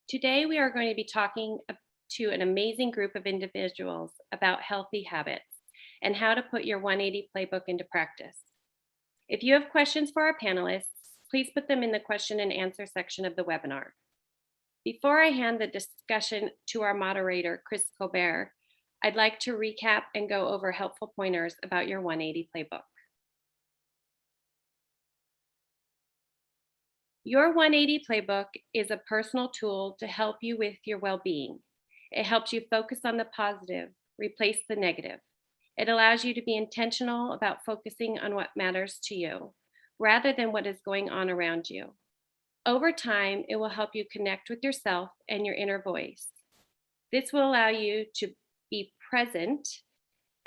Today, we are going to be talking to an amazing group of individuals about healthy habits and how to put your 180 playbook into practice. If you have questions for our panelists, please put them in the question and answer section of the webinar. Before I hand the discussion to our moderator, Chris Colbert, I'd like to recap and go over helpful pointers about your 180 playbook. Your 180 playbook is a personal tool to help you with your well-being. It helps you focus on the positive, replace the negative. It allows you to be intentional about focusing on what matters to you, rather than what is going on around you. Over time, it will help you connect with yourself and your inner voice. This will allow you to be present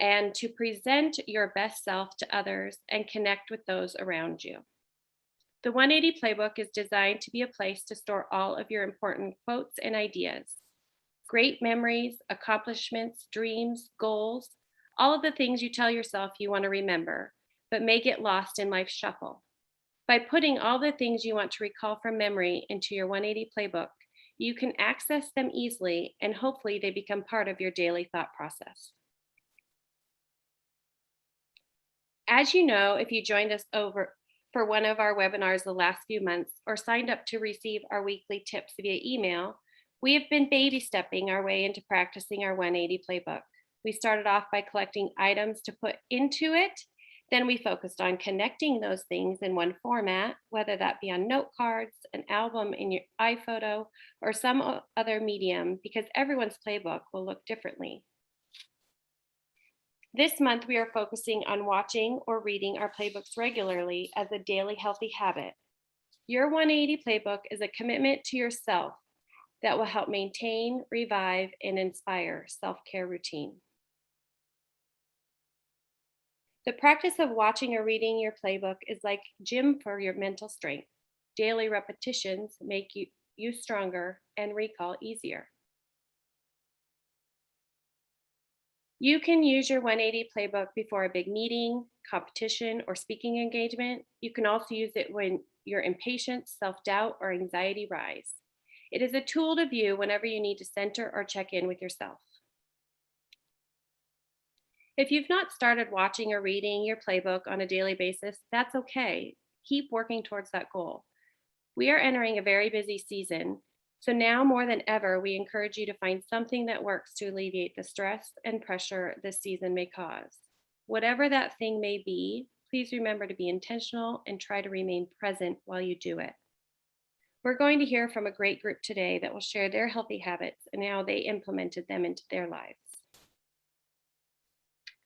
and to present your best self to others and connect with those around you. The 180 Playbook is designed to be a place to store all of your important quotes and ideas. Great memories, accomplishments, dreams, goals, all of the things you tell yourself you want to remember, but may get lost in life's shuffle. By putting all the things you want to recall from memory into your 180 Playbook, you can access them easily and hopefully they become part of your daily thought process. As you know, if you joined us for one of our webinars the last few months or signed up to receive our weekly tips via email, we have been baby stepping our way into practicing our 180 playbook. We started off by collecting items to put into it. Then we focused on connecting those things in one format, whether that be on note cards, an album in your iPhoto, or some other medium, because everyone's playbook will look differently. This month, we are focusing on watching or reading our playbooks regularly as a daily healthy habit. Your 180 playbook is a commitment to yourself that will help maintain, revive, and inspire self-care routine. The practice of watching or reading your playbook is like gym for your mental strength. Daily repetitions make you stronger and recall easier. You can use your 180 playbook before a big meeting, competition, or speaking engagement. You can also use it when your impatience, self-doubt, or anxiety rise. It is a tool to view whenever you need to center or check in with yourself. If you've not started watching or reading your playbook on a daily basis, that's okay. Keep working towards that goal. We are entering a very busy season, so now more than ever, we encourage you to find something that works to alleviate the stress and pressure this season may cause. Whatever that thing may be, please remember to be intentional and try to remain present while you do it. We're going to hear from a great group today that will share their healthy habits and how they implemented them into their lives.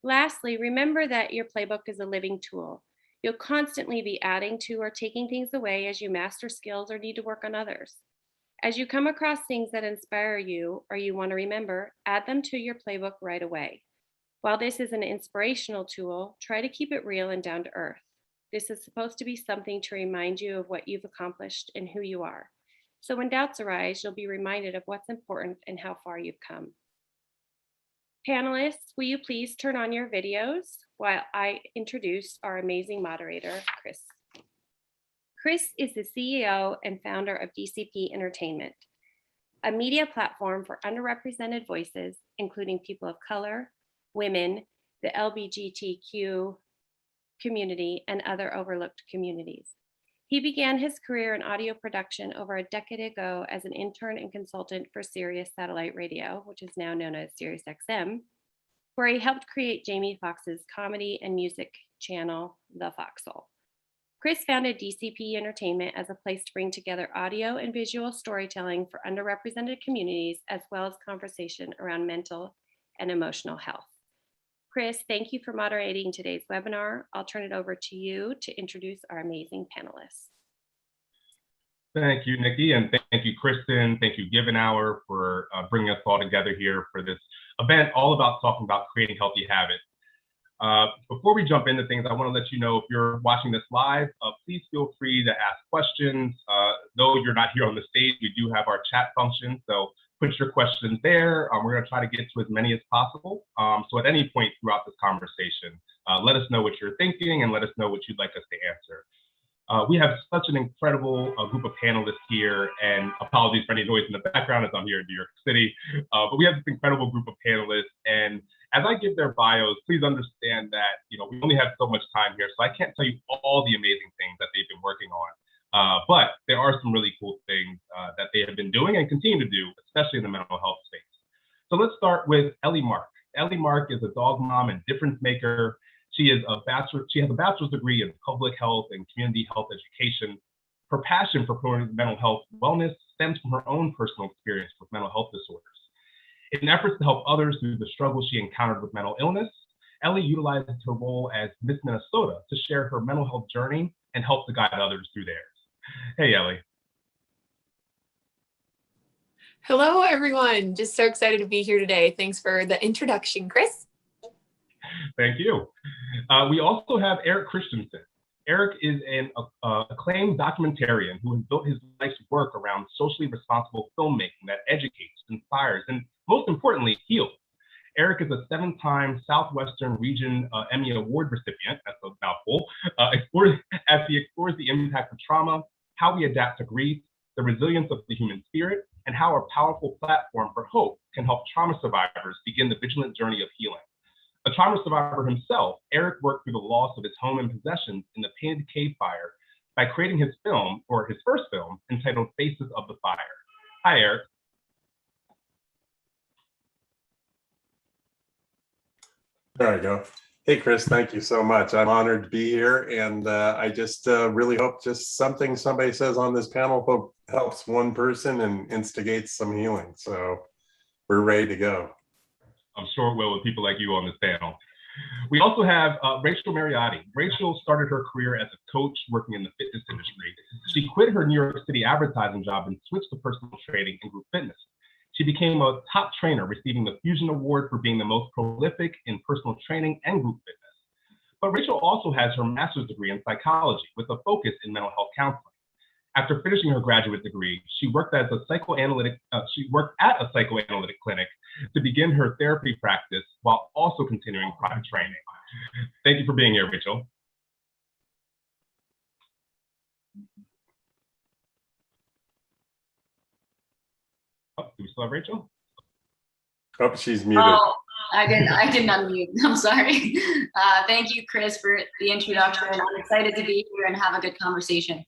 Lastly, remember that your playbook is a living tool. You'll constantly be adding to or taking things away as you master skills or need to work on others. As you come across things that inspire you or you want to remember, add them to your playbook right away. While this is an inspirational tool, try to keep it real and down to earth. This is supposed to be something to remind you of what you've accomplished and who you are. So when doubts arise, you'll be reminded of what's important and how far you've come. Panelists, will you please turn on your videos while I introduce our amazing moderator, Chris. Chris is the CEO and founder of DCP Entertainment, a media platform for underrepresented voices, including people of color, women, the LGBTQ community, and other overlooked communities. He began his career in audio production over a decade ago as an intern and consultant for Sirius Satellite Radio, which is now known as Sirius XM, where he helped create Jamie Foxx's comedy and music channel, The Foxhole. Chris founded DCP Entertainment as a place to bring together audio and visual storytelling for underrepresented communities, as well as conversation around mental and emotional health. Chris, thank you for moderating today's webinar. I'll turn it over to you to introduce our amazing panelists. Thank you, Nikki, and thank you, Kristen. Thank you, Givenhour, for bringing us all together here for this event, all about talking about creating healthy habits. Before we jump into things, I want to let you know if you're watching this live, please feel free to ask questions. Though you're not here on the stage, we do have our chat function, so put your questions there. We're going to try to get to as many as possible. So at any point throughout this conversation, let us know what you're thinking and let us know what you'd like us to answer. We have such an incredible group of panelists here, and apologies for any noise in the background as I'm here in New York City. But we have this incredible group of panelists, and as I give their bios, please understand that we only have so much time here, so I can't tell you all the amazing things that they've been working on. But there are some really cool things that they have been doing and continue to do, especially in the mental health space. So let's start with Ellie Mark. Ellie Mark is a dog mom and difference maker. She has a bachelor's degree in public health and community health education. Her passion for promoting mental health wellness stems from her own personal experience with mental health disorders. In efforts to help others through the struggles she encountered with mental illness, Ellie utilizes her role as Miss Minnesota to share her mental health journey and help to guide others through theirs. Hey, Ellie. Hello, everyone. Just so excited to be here today. Thanks for the introduction, Chris. Thank you. We also have Eric Christensen. Eric is an acclaimed documentarian who has built his life's work around socially responsible filmmaking that educates, inspires, and most importantly, heals. Eric is a 7-time Southwestern Region Emmy Award recipient, that's a mouthful, as he explores the impact of trauma, how we adapt to grief, the resilience of the human spirit, and how a powerful platform for hope can help trauma survivors begin the vigilant journey of healing. A trauma survivor himself, Eric worked through the loss of his home and possessions in the Painted Cave fire by creating his first film, entitled Faces of the Fire. Hi, Eric. There I go. Hey, Chris, thank you so much. I'm honored to be here, and I just really hope just something somebody says on this panel helps one person and instigates some healing. So we're ready to go. I'm sure it will with people like you on this panel. We also have Rachel Mariotti. Rachel started her career as a coach working in the fitness industry. She quit her New York City advertising job and switched to personal training and group fitness. She became a top trainer, receiving the Fusion Award for being the most prolific in personal training and group fitness. But Rachel also has her master's degree in psychology with a focus in mental health counseling. After finishing her graduate degree, she worked at a psychoanalytic clinic to begin her therapy practice while also continuing private training. Thank you for being here, Rachel. Oh, do we still have Rachel? Oh, she's muted. Oh, I didn't unmute. I'm sorry. Thank you, Chris, for the introduction. I'm excited to be here and have a good conversation.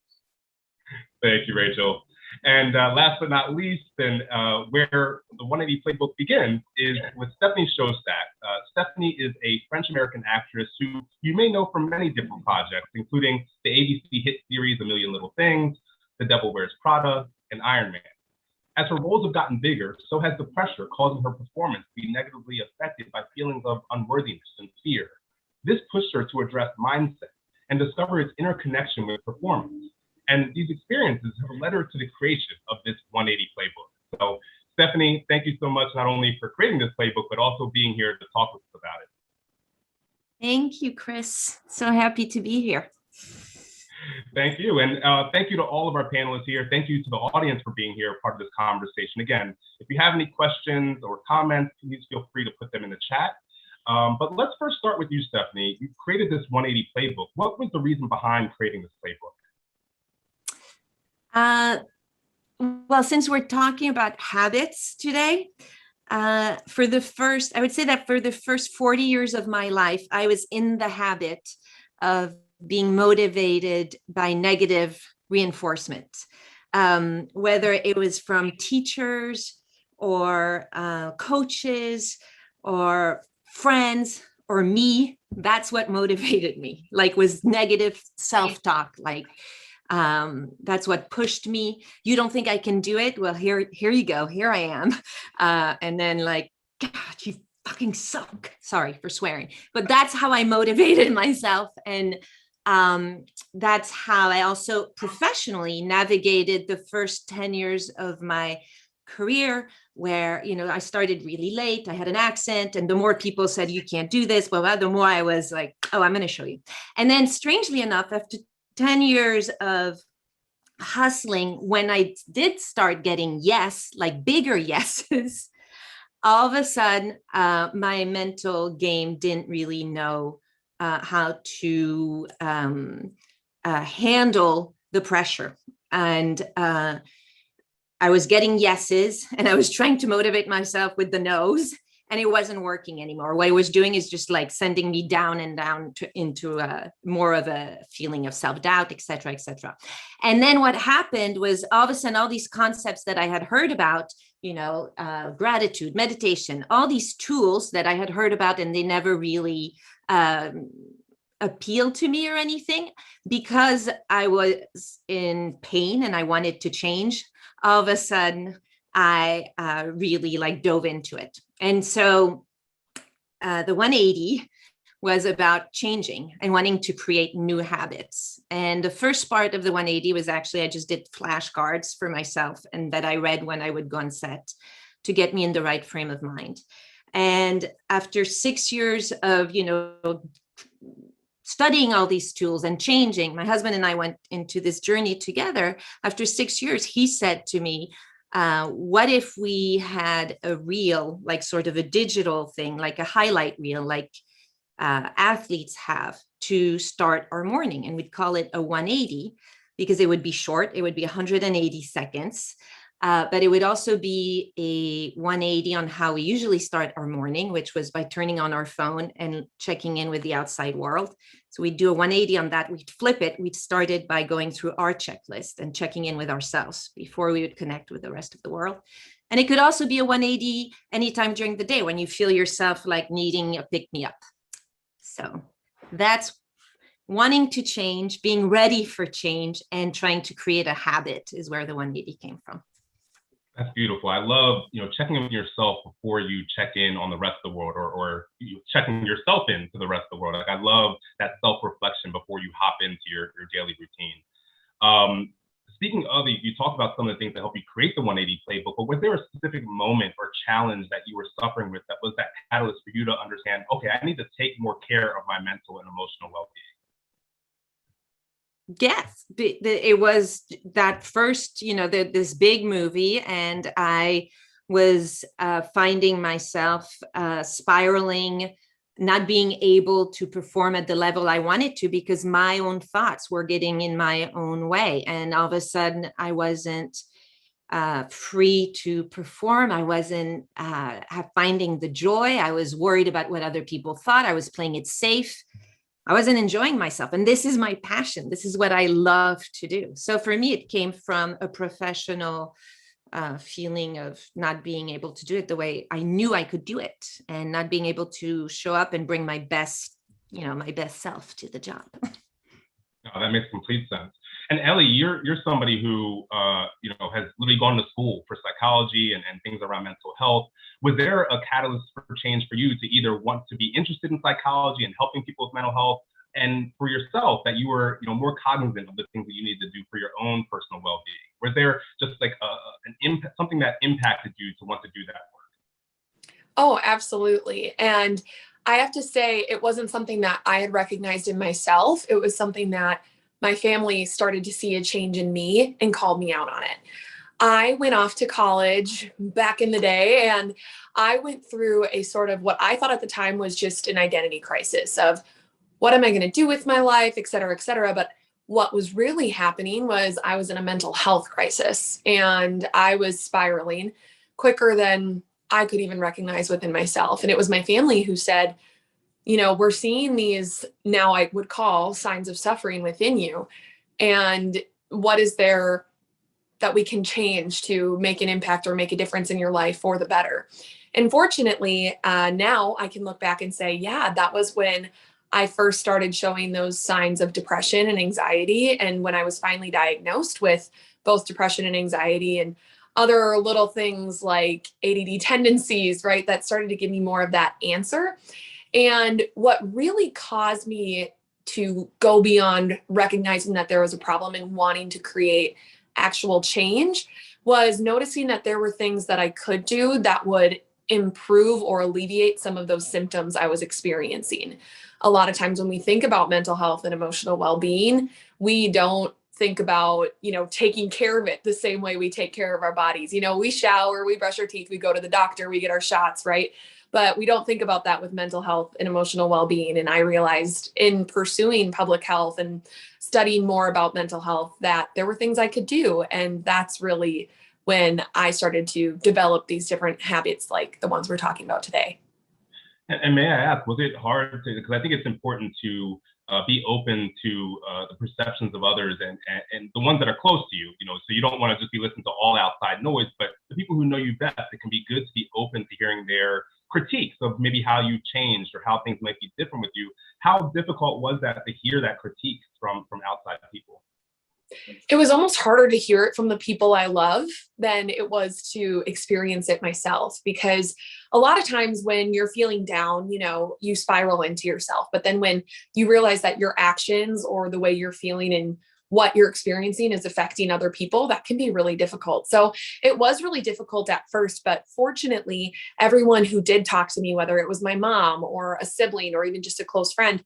Thank you, Rachel. And last but not least, and where the 180 Playbook begins is with Stephanie Shostak. Stephanie is a French-American actress who you may know from many different projects, including the ABC hit series A Million Little Things, The Devil Wears Prada, and Iron Man. As her roles have gotten bigger, so has the pressure causing her performance to be negatively affected by feelings of unworthiness and fear. This pushed her to address mindset and discover its interconnection with performance. And these experiences have led her to the creation of this 180 Playbook. So Stephanie, thank you so much, not only for creating this playbook, but also being here to talk with us about it. Thank you, Chris. So happy to be here. Thank you. And thank you to all of our panelists here. Thank you to the audience for being here, part of this conversation. Again, if you have any questions or comments, please feel free to put them in the chat. But let's first start with you, Stephanie. You created this 180 Playbook. What was the reason behind creating this playbook? Well, since we're talking about habits today, I would say that for the first 40 years of my life, I was in the habit of being motivated by negative reinforcement, whether it was from teachers or coaches or friends or me. That's what motivated me, was negative self-talk, that's what pushed me. You don't think I can do it? Well, here you go. Here I am. And then God, you fucking suck. Sorry for swearing, but that's how I motivated myself. And that's how I also professionally navigated the first 10 years of my career, where, I started really late. I had an accent, and the more people said, you can't do this, blah, the more I was like, oh, I'm going to show you. And then strangely enough, after 10 years of hustling, when I did start getting bigger yeses, all of a sudden, my mental game didn't really know how to handle the pressure. And I was getting yeses, and I was trying to motivate myself with the no's, and it wasn't working anymore. What it was doing is just like sending me down and down into more of a feeling of self-doubt, et cetera, et cetera. And then what happened was all of a sudden, all these concepts that I had heard about, gratitude, meditation, all these tools that I had heard about, and they never really appealed to me or anything, because I was in pain and I wanted to change. All of a sudden, I really like dove into it. And so the 180 was about changing and wanting to create new habits. And the first part of the 180 was actually, I just did flashcards for myself, and that I read when I would go on set to get me in the right frame of mind. And after 6 years of, studying all these tools and changing, my husband and I went into this journey together. After 6 years, he said to me, what if we had a reel, like sort of a digital thing, like a highlight reel, like athletes have to start our morning? And we'd call it a 180 because it would be short. It would be 180 seconds. But it would also be a 180 on how we usually start our morning, which was by turning on our phone and checking in with the outside world. So we'd do a 180 on that. We'd flip it. We'd start it by going through our checklist and checking in with ourselves before we would connect with the rest of the world. And it could also be a 180 anytime during the day when you feel yourself like needing a pick-me-up. So that's wanting to change, being ready for change, and trying to create a habit is where the 180 came from. That's beautiful. I love, checking in with yourself before you check in on the rest of the world, or you checking yourself into the rest of the world. Like, I love that self-reflection before you hop into your daily routine. Speaking of it, you talked about some of the things that help you create the 180 playbook, but was there a specific moment or challenge that you were suffering with that was that catalyst for you to understand, okay, I need to take more care of my mental and emotional well-being? Yes, it was that first, this big movie, and I was finding myself spiraling, not being able to perform at the level I wanted to because my own thoughts were getting in my own way. And all of a sudden, I wasn't free to perform. I wasn't finding the joy. I was worried about what other people thought. I was playing it safe. I wasn't enjoying myself. And this is my passion. This is what I love to do. So for me, it came from a professional feeling of not being able to do it the way I knew I could do it, and not being able to show up and bring my best self to the job. Oh, that makes complete sense. And Ellie, you're somebody who has literally gone to school for psychology and things around mental health. Was there a catalyst for change for you to either want to be interested in psychology and helping people with mental health, and for yourself that you were more cognizant of the things that you need to do for your own personal well-being? Was there just like something that impacted you to want to do that work? Oh, absolutely. And I have to say, it wasn't something that I had recognized in myself. It was something that my family started to see a change in me and called me out on it. I went off to college back in the day, and I went through a sort of what I thought at the time was just an identity crisis of what am I going to do with my life, et cetera, et cetera. But what was really happening was I was in a mental health crisis, and I was spiraling quicker than I could even recognize within myself. And it was my family who said, we're seeing these now I would call signs of suffering within you. And what is there that we can change to make an impact or make a difference in your life for the better? And fortunately, now I can look back and say, yeah, that was when I first started showing those signs of depression and anxiety. And when I was finally diagnosed with both depression and anxiety and other little things like ADD tendencies, right, that started to give me more of that answer. And what really caused me to go beyond recognizing that there was a problem and wanting to create actual change was noticing that there were things that I could do that would improve or alleviate some of those symptoms I was experiencing. A lot of times when we think about mental health and emotional well-being, we don't think about, taking care of it the same way we take care of our bodies. We shower, we brush our teeth, we go to the doctor, we get our shots, right? but we don't think about that with mental health and emotional well-being. And I realized in pursuing public health and studying more about mental health that there were things I could do. And that's really when I started to develop these different habits like the ones we're talking about today. And may I ask, was it hard to, because I think it's important to be open to the perceptions of others and the ones that are close to you, so you don't want to just be listening to all outside noise, but the people who know you best, it can be good to be open to hearing their critiques of maybe how you changed or how things might be different with you. How difficult was that to hear that critique from outside people? It was almost harder to hear it from the people I love than it was to experience it myself, because a lot of times when you're feeling down, you spiral into yourself. But then when you realize that your actions or the way you're feeling and what you're experiencing is affecting other people, that can be really difficult. So it was really difficult at first, but fortunately, everyone who did talk to me, whether it was my mom or a sibling or even just a close friend,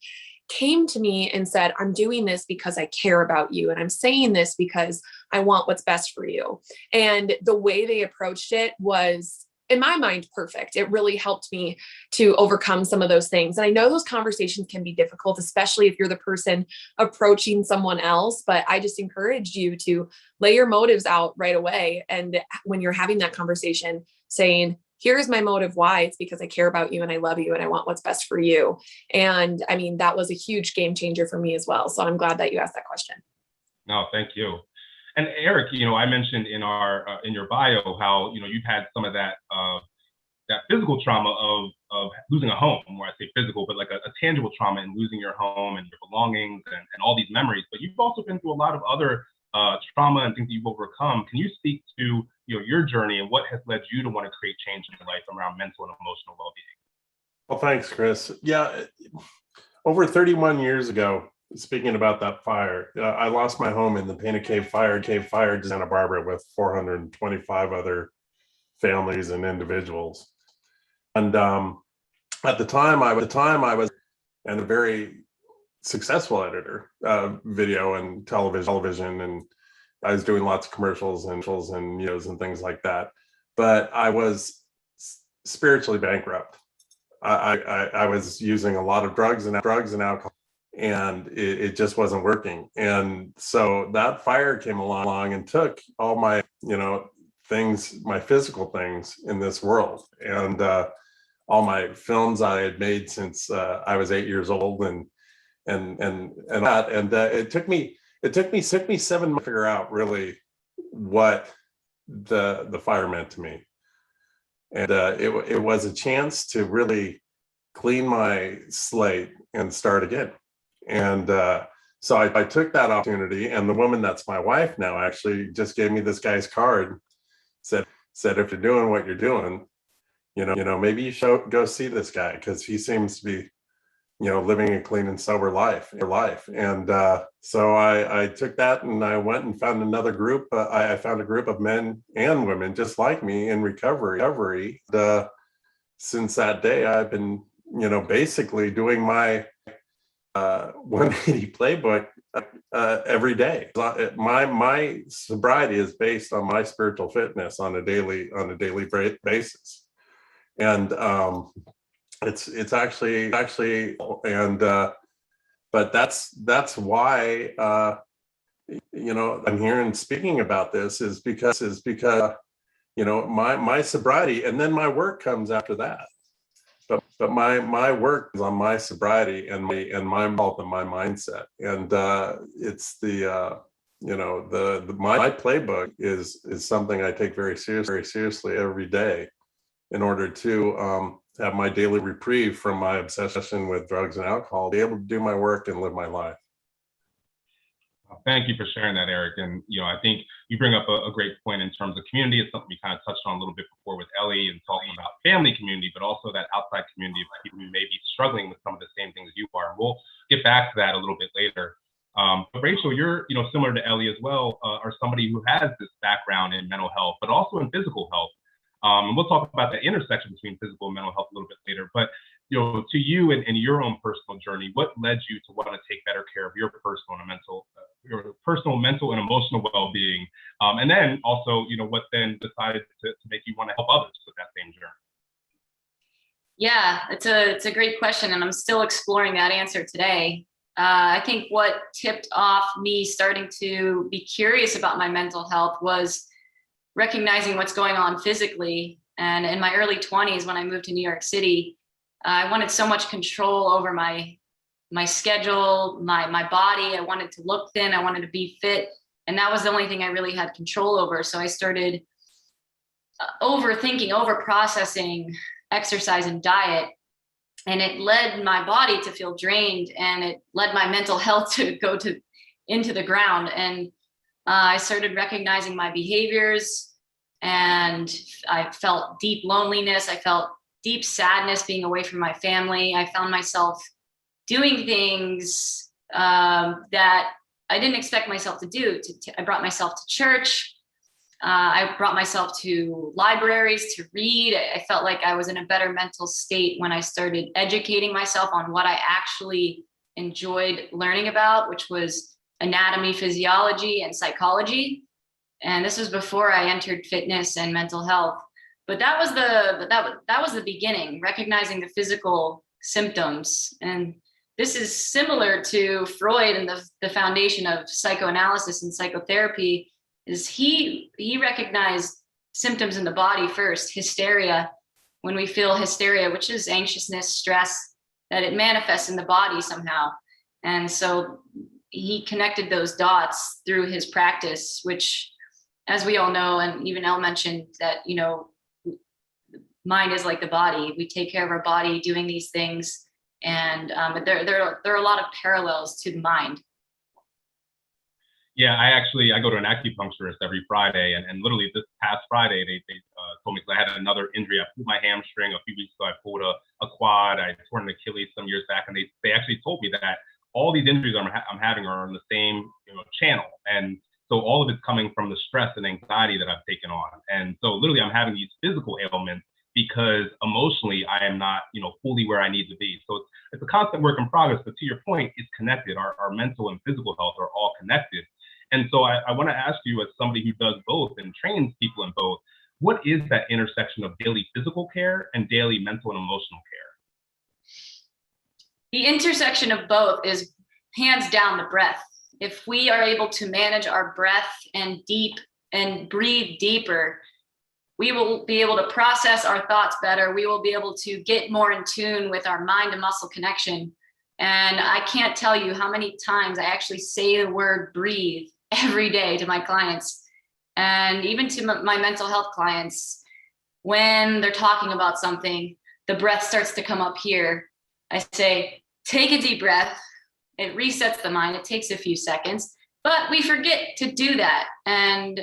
came to me and said, I'm doing this because I care about you. And I'm saying this because I want what's best for you. And the way they approached it was, in my mind, perfect. It really helped me to overcome some of those things. And I know those conversations can be difficult, especially if you're the person approaching someone else, but I just encourage you to lay your motives out right away. And when you're having that conversation, saying, here's my motive why. It's because I care about you and I love you and I want what's best for you. And I mean, that was a huge game changer for me as well. So I'm glad that you asked that question. No, thank you. And Eric, I mentioned in your bio how you've had some of that physical trauma of losing a home, where I say physical, but like a tangible trauma in losing your home and your belongings and all these memories. But you've also been through a lot of other trauma and things that you've overcome. Can you speak to your journey and what has led you to want to create change in your life around mental and emotional well-being? Well, thanks, Chris. Yeah, over 31 years ago, speaking about that fire, I lost my home in the Painted Cave Fire in Santa Barbara with 425 other families and individuals. And at the time, I was a very successful editor, video and television, and I was doing lots of commercials and and things like that. But I was spiritually bankrupt. I was using a lot of drugs and alcohol, and it just wasn't working. And so that fire came along and took all my things, my physical things in this world, and all my films I had made since I was 8 years old, and it took me 7 months to figure out really what the fire meant to me. And it was a chance to really clean my slate and start again. And so I took that opportunity, and the woman that's my wife now actually just gave me this guy's card, said if you're doing what you're doing, maybe you should go see this guy, because he seems to be living a clean and sober life. And so I took that and I went and found another group. I found a group of men and women just like me in recovery. Since that day, I've been, basically doing my 180 playbook every day. My sobriety is based on my spiritual fitness on a daily basis. And it's actually and but that's why I'm here and speaking about this is because my sobriety, and then my work comes after that. But my work is on my sobriety and my health and my mindset, and it's my playbook is something I take very seriously every day in order to have my daily reprieve from my obsession with drugs and alcohol, be able to do my work and live my life. Thank you for sharing that, Eric. And I think you bring up a great point in terms of community. It's something we kind of touched on a little bit before with Ellie and talking about family community, but also that outside community of people who may be struggling with some of the same things you are. And we'll get back to that a little bit later. But Rachel, you're similar to Ellie as well, are somebody who has this background in mental health, but also in physical health. And we'll talk about the intersection between physical and mental health a little bit later. But to you and your own personal journey, what led you to want to take better care of your personal, mental, and emotional well-being? And then also, what then decided to make you want to help others with that same journey? Yeah, it's a great question, and I'm still exploring that answer today. I think what tipped off me starting to be curious about my mental health was recognizing what's going on physically. And in my early 20s, when I moved to New York City, I wanted so much control over my schedule, my body. I wanted to look thin. I wanted to be fit. And that was the only thing I really had control over. So I started overthinking, over processing exercise and diet. And it led my body to feel drained, and it led my mental health to go into the ground. And I started recognizing my behaviors, and I felt deep loneliness. I felt deep sadness being away from my family. I found myself doing things that I didn't expect myself to do. I brought myself to church. I brought myself to libraries to read. I felt like I was in a better mental state when I started educating myself on what I actually enjoyed learning about, which was anatomy, physiology, and psychology. And this was before I entered fitness and mental health. But that was the beginning, recognizing the physical symptoms. And this is similar to Freud and the foundation of psychoanalysis and psychotherapy. Is he recognized symptoms in the body first, hysteria. When we feel hysteria, which is anxiousness, stress, that it manifests in the body somehow. And so he connected those dots through his practice, which, as we all know, and even Elle mentioned that, mind is like the body. We take care of our body doing these things. And but there are a lot of parallels to the mind. Yeah, I go to an acupuncturist every Friday, and literally this past Friday, they told me, because I had another injury. I pulled my hamstring a few weeks ago. I pulled a quad. I tore an Achilles some years back, and they actually told me that all these injuries I'm having are on the same channel, and so all of it's coming from the stress and anxiety that I've taken on. And so literally, I'm having these physical ailments because emotionally I am not fully where I need to be. So it's a constant work in progress. But to your point, it's connected. Our mental and physical health are all connected. And so I want to ask you, as somebody who does both and trains people in both, what is that intersection of daily physical care and daily mental and emotional care? The intersection of both is hands down the breath. If we are able to manage our breath and breathe deeper, we will be able to process our thoughts better. We will be able to get more in tune with our mind and muscle connection. And I can't tell you how many times I actually say the word breathe every day to my clients, and even to my mental health clients. When they're talking about something, the breath starts to come up here. I say, take a deep breath. It resets the mind. It takes a few seconds, but we forget to do that. And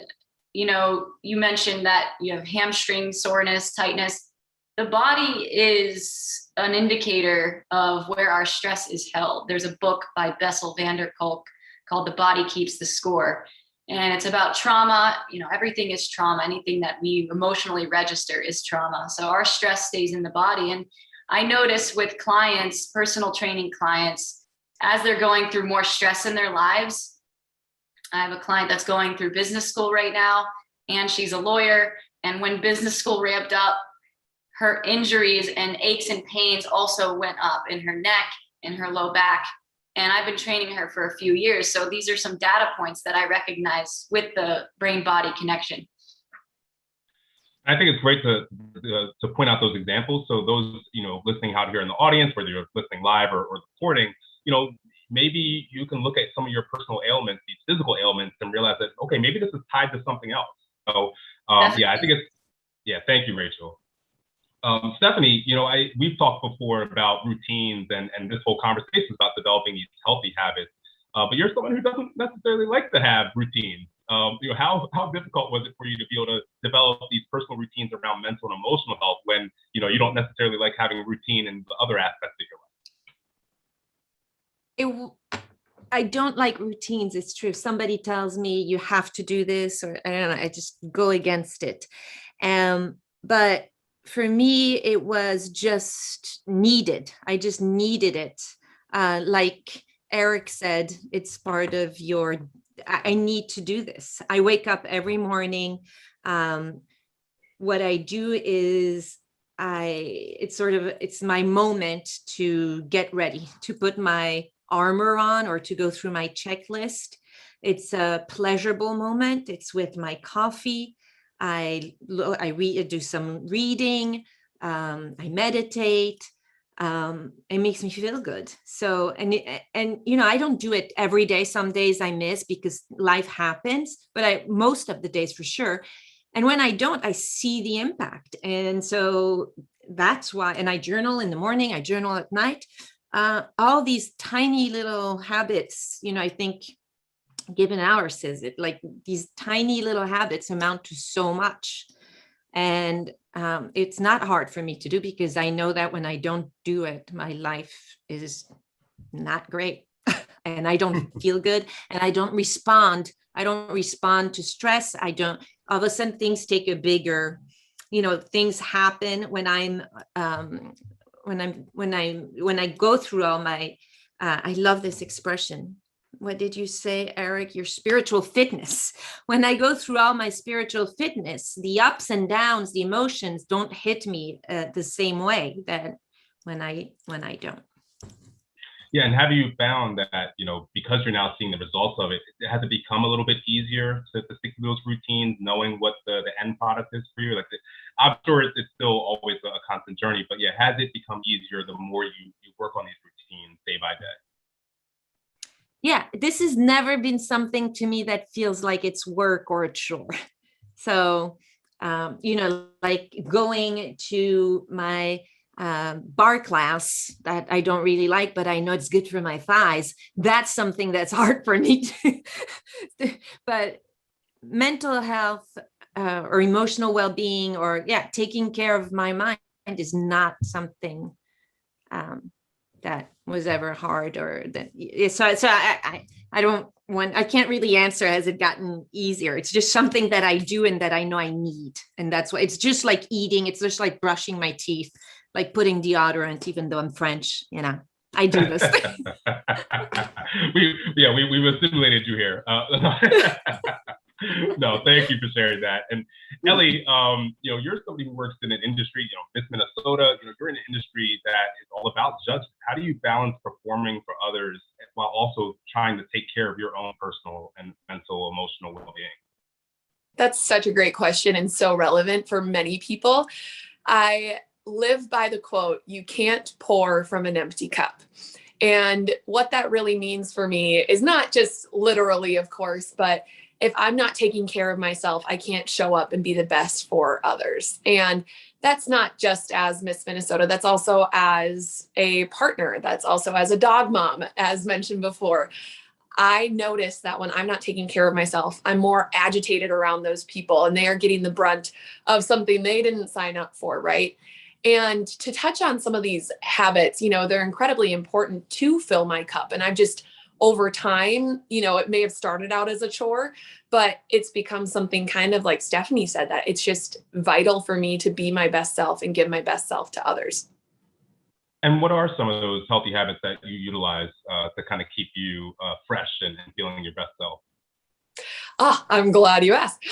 you mentioned that you have hamstring soreness, tightness. The body is an indicator of where our stress is held. There's a book by Bessel van der Kolk called The Body Keeps the Score. And it's about trauma. Everything is trauma. Anything that we emotionally register is trauma. So our stress stays in the body. And I notice with clients, personal training clients, as they're going through more stress in their lives. I have a client that's going through business school right now, and she's a lawyer. And when business school ramped up, her injuries and aches and pains also went up in her neck and her low back. And I've been training her for a few years. So these are some data points that I recognize with the brain-body connection. I think it's great to point out those examples. So those, listening out here in the audience, whether you're listening live or recording, maybe you can look at some of your personal ailments, these physical ailments, and realize that, okay, maybe this is tied to something else. So thank you, Rachel. Stephanie, we've talked before about routines and this whole conversation is about developing these healthy habits. But you're someone who doesn't necessarily like to have routines. How difficult was it for you to be able to develop these personal routines around mental and emotional health when you don't necessarily like having a routine in the other aspects of your life? I don't like routines. It's true. If somebody tells me you have to do this, or I don't know, I just go against it. But for me, it was just needed. I just needed it. Like Eric said, it's part of I need to do this. I wake up every morning. What I do is it's my moment to get ready, to put my armor on or to go through my checklist. It's a pleasurable moment. It's with my coffee. I do some reading. I meditate. It makes me feel good. So, and I don't do it every day. Some days I miss because life happens, but most of the days for sure. And when I don't, I see the impact. And so that's why, and I journal in the morning, I journal at night. All these tiny little habits, I think Given Hour says it, like these tiny little habits amount to so much. And it's not hard for me to do because I know that when I don't do it, my life is not great and I don't feel good and I don't respond. I don't respond to stress. All of a sudden things take a bigger, things happen when I go through all my, I love this expression. What did you say, Eric? Your spiritual fitness. When I go through all my spiritual fitness, the ups and downs, the emotions don't hit me the same way that when I don't. Yeah, and have you found that, because you're now seeing the results of it, has it become a little bit easier to stick to those routines, knowing what the end product is for you? I'm sure it's still always a constant journey, but yeah, has it become easier the more you work on these routines day by day? Yeah, this has never been something to me that feels like it's work or a chore. So, like going to my bar class that I don't really like, but I know it's good for my thighs. That's something that's hard for me to, but mental health or emotional well-being or taking care of my mind is not something that was ever hard or that. So I can't really answer, has it gotten easier? It's just something that I do and that I know I need. And that's why it's just like eating. It's just like brushing my teeth, like putting deodorant, even though I'm French, I do this. We've assimilated you here. No, thank you for sharing that. And Ellie, you're somebody who works in an industry, Miss Minnesota, you're in an industry that is all about judgment. How do you balance performing for others while also trying to take care of your own personal and mental, emotional well-being? That's such a great question and so relevant for many people. I live by the quote, "You can't pour from an empty cup." And what that really means for me is not just literally, of course, but if I'm not taking care of myself, I can't show up and be the best for others. And that's not just as Miss Minnesota, that's also as a partner, that's also as a dog mom, as mentioned before. I notice that when I'm not taking care of myself, I'm more agitated around those people and they are getting the brunt of something they didn't sign up for, right? And to touch on some of these habits, they're incredibly important to fill my cup. And I've just, over time, it may have started out as a chore, but it's become something kind of like Stephanie said, that it's just vital for me to be my best self and give my best self to others. And what are some of those healthy habits that you utilize to kind of keep you fresh and feeling your best self? I'm glad you asked.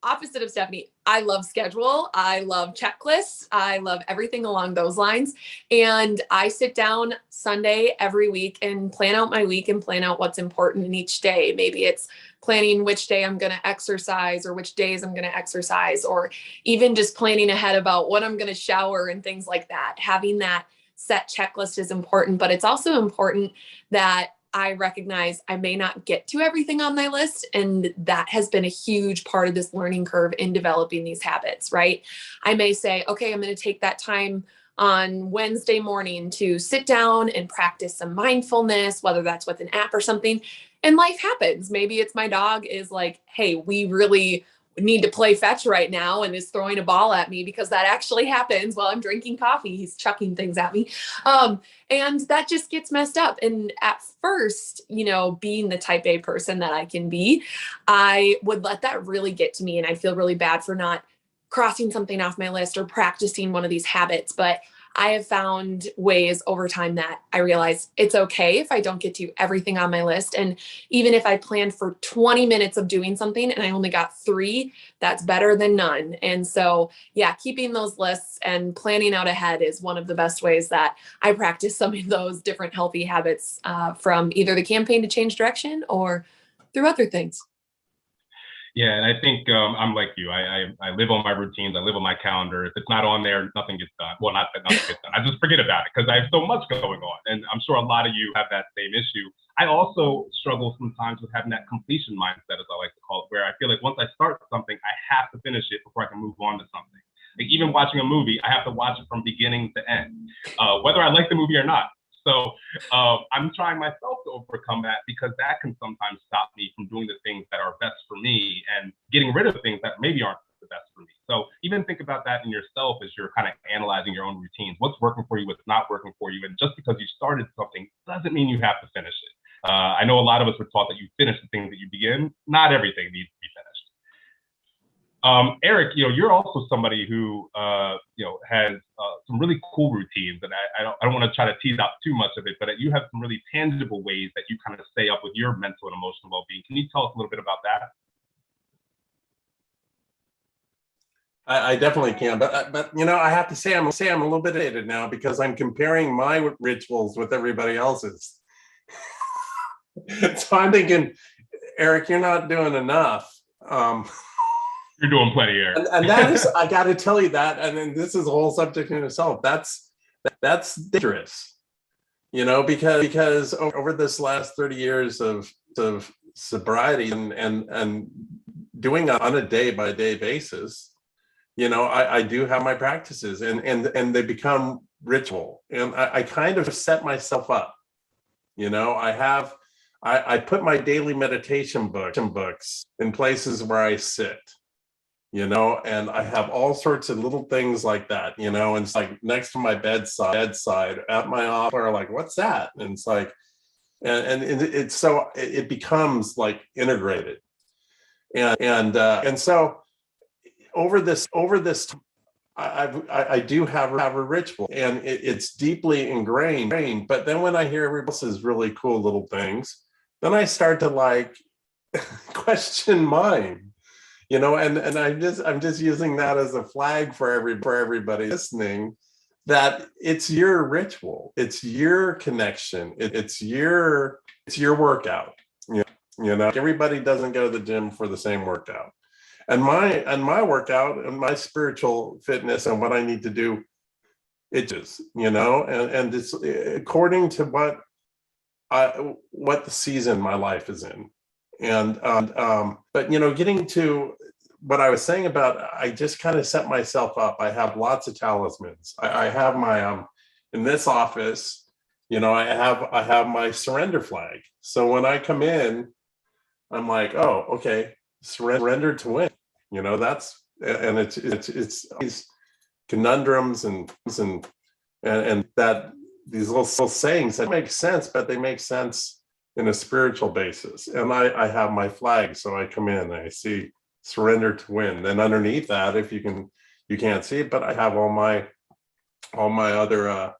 Opposite of Stephanie, I love schedule. I love checklists. I love everything along those lines. And I sit down Sunday every week and plan out my week and plan out what's important in each day. Maybe it's planning which day I'm going to exercise or which days I'm going to exercise, or even just planning ahead about when I'm going to shower and things like that. Having that set checklist is important, but it's also important that I recognize I may not get to everything on my list. And that has been a huge part of this learning curve in developing these habits, right? I may say, okay, I'm going to take that time on Wednesday morning to sit down and practice some mindfulness, whether that's with an app or something. And life happens. Maybe it's my dog is like, hey, we really need to play fetch right now and is throwing a ball at me, because that actually happens while I'm drinking coffee. He's chucking things at me. And that just gets messed up. And at first, being the type A person that I can be, I would let that really get to me. And I feel really bad for not crossing something off my list or practicing one of these habits. But I have found ways over time that I realize it's okay if I don't get to everything on my list. And even if I planned for 20 minutes of doing something and I only got 3, that's better than none. And so, yeah, keeping those lists and planning out ahead is one of the best ways that I practice some of those different healthy habits from either the campaign to change direction or through other things. Yeah, and I think I'm like you. I live on my routines. I live on my calendar. If it's not on there, nothing gets done. Well, not that nothing gets done. I just forget about it because I have so much going on. And I'm sure a lot of you have that same issue. I also struggle sometimes with having that completion mindset, as I like to call it, where I feel like once I start something, I have to finish it before I can move on to something. Like even watching a movie, I have to watch it from beginning to end, whether I like the movie or not. So I'm trying myself to overcome that because that can sometimes stop me from doing the things that are best for me and getting rid of things that maybe aren't the best for me. So even think about that in yourself as you're kind of analyzing your own routines. What's working for you, what's not working for you. And just because you started something doesn't mean you have to finish it. I know a lot of us were taught that you finish the things that you begin. Not everything needs to be finished. Eric, you're also somebody who, has some really cool routines, and I don't want to try to tease out too much of it, but you have some really tangible ways that you kind of stay up with your mental and emotional well-being. Can you tell us a little bit about that? I definitely can, but I have to say I'm a little bit dated now because I'm comparing my rituals with everybody else's. So I'm thinking, Eric, you're not doing enough. You're doing plenty, Eric. And that is, I got to tell you that, and then this is a whole subject in itself. That's dangerous, because over this last 30 years of sobriety and doing it on a day by day basis, I do have my practices and they become ritual, and I kind of set myself up. I put my daily meditation books in places where I sit. And I have all sorts of little things like that, and it's like next to my bedside at my office, or like, what's that? And it's like, and it's so it becomes like integrated. And so over this, I do have a ritual, and it's deeply ingrained. But then when I hear everybody else's really cool little things, then I start to like question mine. And I'm just using that as a flag for everybody listening, that it's your ritual, it's your connection, it's your workout. Everybody doesn't go to the gym for the same workout, and my workout and my spiritual fitness and what I need to do, it just and it's according to what the season my life is in. But getting to what I was saying about, I just kind of set myself up. I have lots of talismans. I have my in this office, I have my surrender flag. So when I come in, I'm like, oh, okay, surrender to win. That's, and it's these conundrums and that these little sayings that make sense, but they make sense in a spiritual basis. And I have my flag. So I come in and I see surrender to win. Then underneath that, if you can't see it, but I have all my other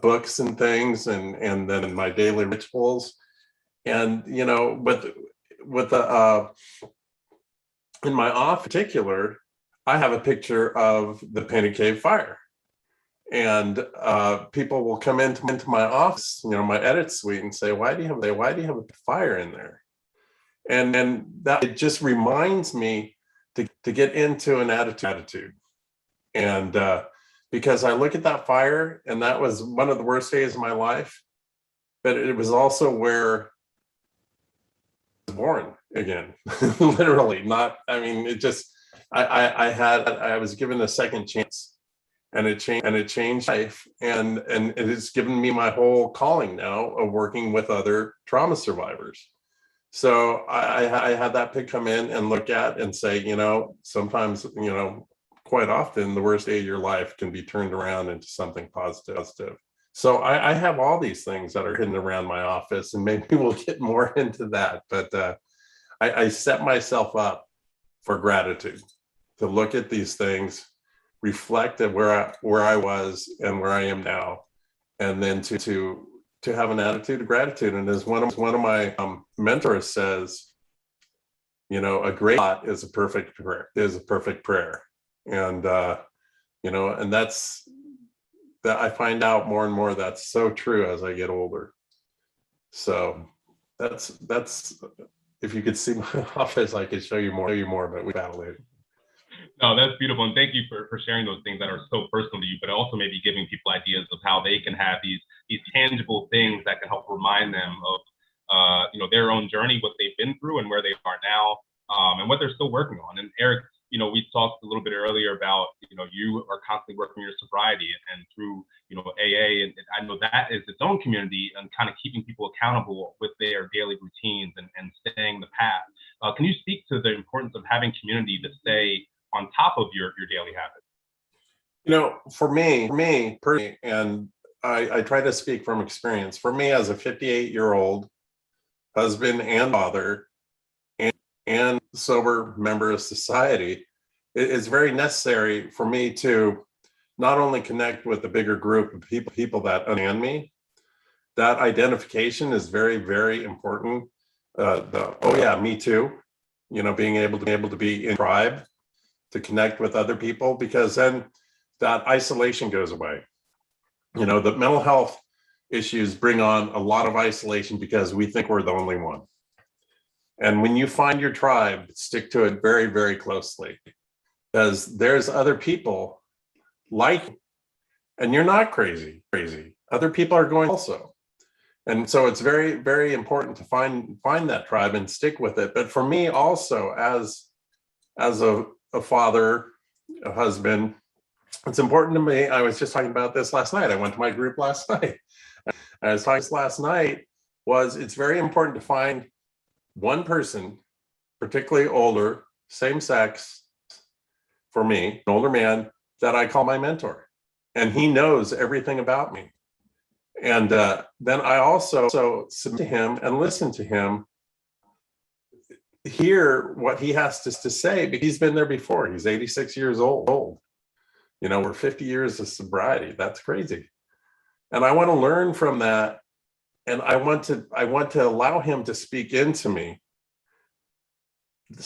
books and things, and then my daily rituals. And with the in my office in particular, I have a picture of the Painted Cave fire. And people will come into my office, my edit suite, and say, why do you have a fire in there? And that, it just reminds me to get into an attitude. And because I look at that fire, and that was one of the worst days of my life, but it was also where I was born again. Literally, not, I mean, it just, I was given a second chance. And it changed life, and it has given me my whole calling now of working with other trauma survivors. So I had that pick come in and look at and say, sometimes, quite often the worst day of your life can be turned around into something positive. So I have all these things that are hidden around my office, and maybe we'll get more into that. But I set myself up for gratitude, to look at these things reflect at where I was and where I am now, and then to have an attitude of gratitude. And as one of my mentors says, you know, a great thought is a perfect prayer. And you know, and that's that I find out more and more that's so true as I get older. So that's if you could see my office, I could show you more, but we battle it. No, that's beautiful. And thank you for sharing those things that are so personal to you, but also maybe giving people ideas of how they can have these tangible things that can help remind them of you know, their own journey, what they've been through and where they are now, and what they're still working on. And Eric, you know, we talked a little bit earlier about, you know, you are constantly working your sobriety and through, you know, AA. And I know that is its own community and kind of keeping people accountable with their daily routines and staying the path. Can you speak to the importance of having community to stay on top of your daily habits? You know, for me personally, and I try to speak from experience, for me as a 58-year-old husband and father and sober member of society, it's very necessary for me to not only connect with a bigger group of people that understand me. That identification is very, very important. Oh yeah, me too. You know, being able to be in tribe, to connect with other people, because then that isolation goes away. You know, the mental health issues bring on a lot of isolation because we think we're the only one. And when you find your tribe, stick to it very, very closely, because there's other people like you, and you're not crazy. Other people are going also. And so it's very, very important to find that tribe and stick with it. But for me also, as a father, a husband, it's important to me. I was just talking about this last night. I went to my group last night. I was talking last night it's very important to find one person, particularly older, same sex, for me, an older man, that I call my mentor. And he knows everything about me. And then I also submit to him and listen to him, hear what he has to say, because he's been there before. He's 86 years old. You know, we're 50 years of sobriety. That's crazy. And I want to learn from that. And I want to allow him to speak into me.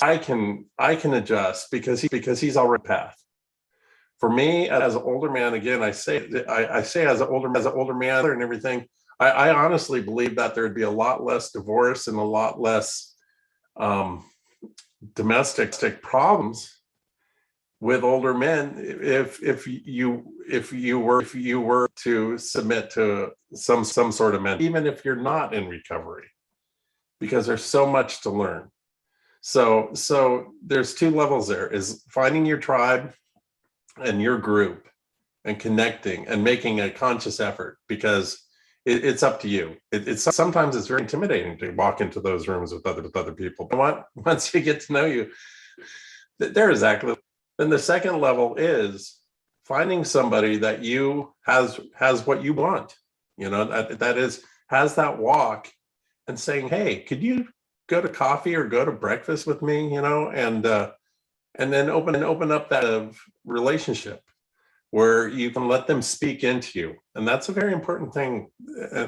I can adjust because he's already path. For me, as an older man, again, I say as an older man and everything, I honestly believe that there'd be a lot less divorce and a lot less domestic problems with older men if you were to submit to some sort of mentor, even if you're not in recovery, because there's so much to learn. So there's two levels there: is finding your tribe and your group and connecting and making a conscious effort, because it's up to you. It's sometimes it's very intimidating to walk into those rooms with other people. But once you get to know you, they're exactly. Then the second level is finding somebody that has what you want. You know, that is has that walk and saying, hey, could you go to coffee or go to breakfast with me? You know, and then open up that relationship where you can let them speak into you. And that's a very important thing.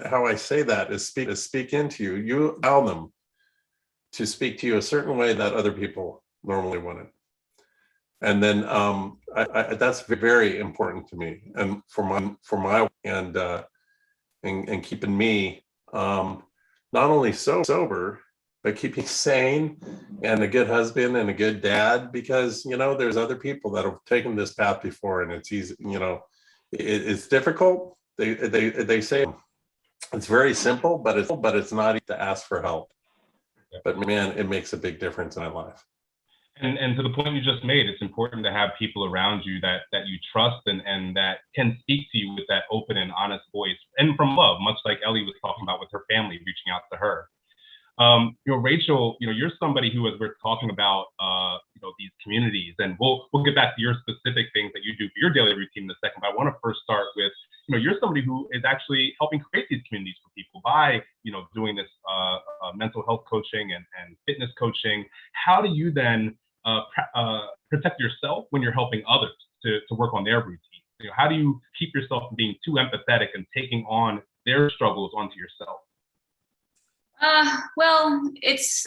How I say that is speak into you. You allow them to speak to you a certain way that other people normally wouldn't. And then that's very important to me, and for my and keeping me not only sober, but keeping sane and a good husband and a good dad, because, you know, there's other people that have taken this path before, and it's easy, you know, it's difficult. They say it's very simple, but it's not easy to ask for help. But man, it makes a big difference in my life. And to the point you just made, it's important to have people around you that you trust and that can speak to you with that open and honest voice and from love, much like Ellie was talking about with her family reaching out to her. You know, Rachel, you know, you're somebody who, as we're talking about, you know, these communities, and we'll get back to your specific things that you do for your daily routine in a second. But I want to first start with, you know, you're somebody who is actually helping create these communities for people by, you know, doing this mental health coaching and fitness coaching. How do you then protect yourself when you're helping others to work on their routine? You know, how do you keep yourself from being too empathetic and taking on their struggles onto yourself? Well,